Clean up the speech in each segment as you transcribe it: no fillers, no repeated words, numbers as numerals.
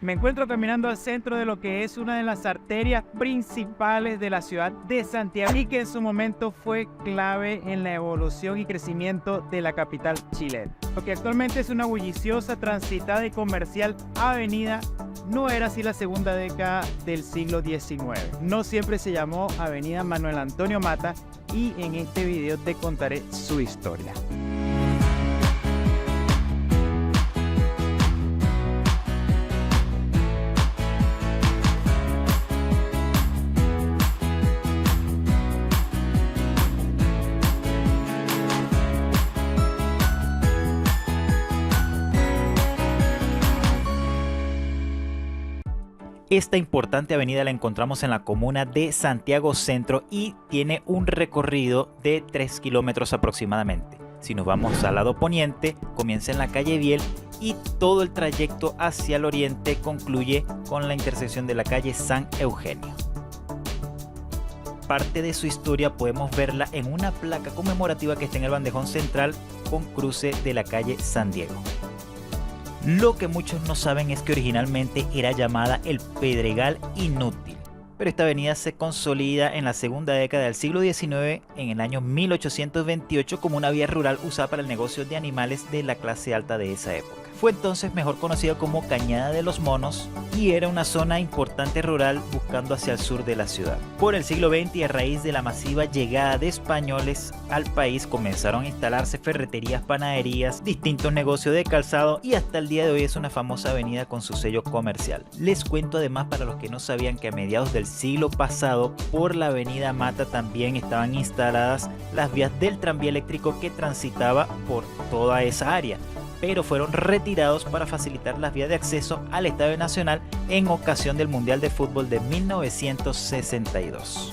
Me encuentro caminando al centro de lo que es una de las arterias principales de la ciudad de Santiago y que en su momento fue clave en la evolución y crecimiento de la capital chilena. Lo que actualmente es una bulliciosa, transitada y comercial avenida no era así la segunda década del siglo XIX. No siempre se llamó Avenida Manuel Antonio Mata y en este video te contaré su historia. Esta importante avenida la encontramos en la comuna de Santiago Centro y tiene un recorrido de 3 kilómetros aproximadamente. Si nos vamos al lado poniente, comienza en la calle Biel y todo el trayecto hacia el oriente concluye con la intersección de la calle San Eugenio. Parte de su historia podemos verla en una placa conmemorativa que está en el bandejón central con cruce de la calle San Diego. Lo que muchos no saben es que originalmente era llamada el Pedregal Inútil, pero esta avenida se consolida en la segunda década del siglo XIX, en el año 1828, como una vía rural usada para el negocio de animales de la clase alta de esa época. Fue entonces mejor conocida como Cañada de los Monos y era una zona importante rural buscando hacia el sur de la ciudad. Por el siglo XX y a raíz de la masiva llegada de españoles al país comenzaron a instalarse ferreterías, panaderías, distintos negocios de calzado y hasta el día de hoy es una famosa avenida con su sello comercial. Les cuento además para los que no sabían que a mediados del siglo pasado por la avenida Mata también estaban instaladas las vías del tranvía eléctrico que transitaba por toda esa área, pero fueron retirados para facilitar las vías de acceso al Estadio Nacional en ocasión del Mundial de Fútbol de 1962.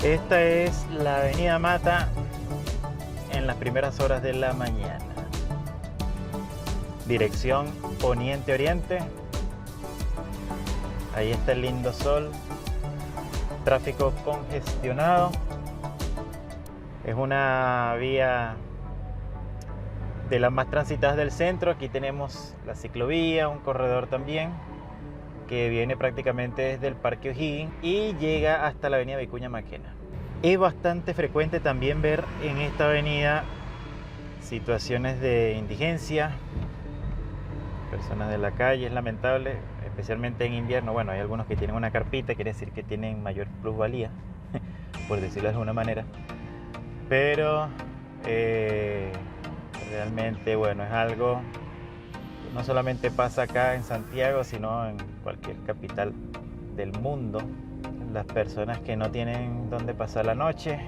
Esta es la avenida Mata en las primeras horas de la mañana. Dirección poniente-oriente. Ahí está el lindo sol. Tráfico congestionado. Es una vía de las más transitadas del centro. Aquí tenemos la ciclovía, un corredor también que viene prácticamente desde el Parque O'Higgins y llega hasta la avenida Vicuña Maquena. Es bastante frecuente también ver en esta avenida situaciones de indigencia, personas de la calle, es lamentable, especialmente en invierno. Bueno, hay algunos que tienen una carpita, quiere decir que tienen mayor plusvalía, por decirlo de alguna manera, pero realmente, bueno, es algo que no solamente pasa acá en Santiago, sino en cualquier capital del mundo. Las personas que no tienen dónde pasar la noche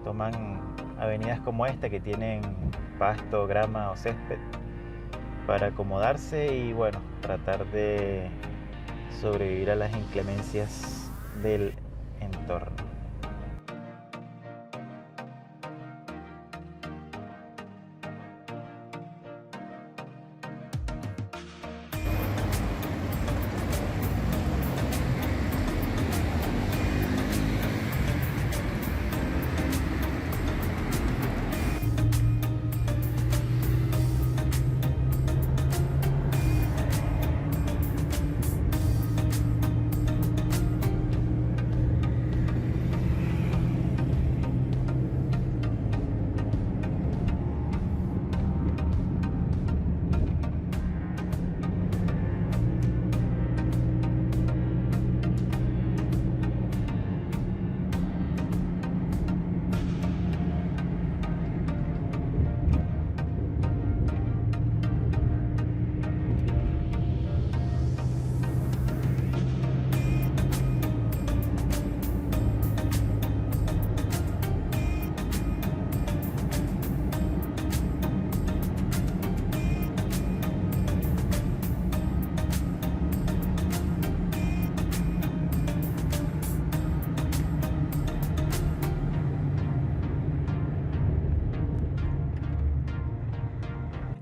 toman avenidas como esta que tienen pasto, grama o césped para acomodarse y, bueno, tratar de sobrevivir a las inclemencias del entorno.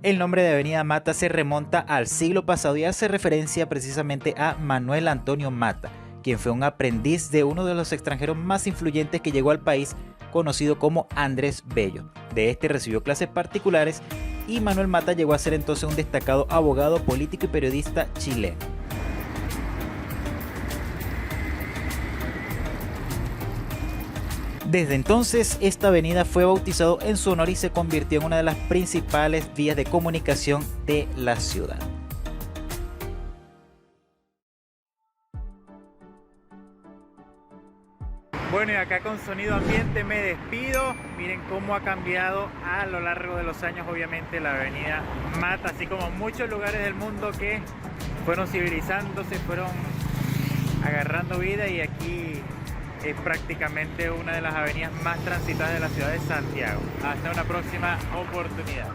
El nombre de Avenida Mata se remonta al siglo pasado y hace referencia precisamente a Manuel Antonio Mata, quien fue un aprendiz de uno de los extranjeros más influyentes que llegó al país, conocido como Andrés Bello. De este recibió clases particulares y Manuel Mata llegó a ser entonces un destacado abogado, político y periodista chileno. Desde entonces, esta avenida fue bautizado en su honor y se convirtió en una de las principales vías de comunicación de la ciudad. Bueno, y acá con sonido ambiente me despido. Miren cómo ha cambiado a lo largo de los años, obviamente, la avenida Mata, así como muchos lugares del mundo que fueron civilizándose, fueron agarrando vida, y aquí es prácticamente una de las avenidas más transitadas de la ciudad de Santiago. Hasta una próxima oportunidad.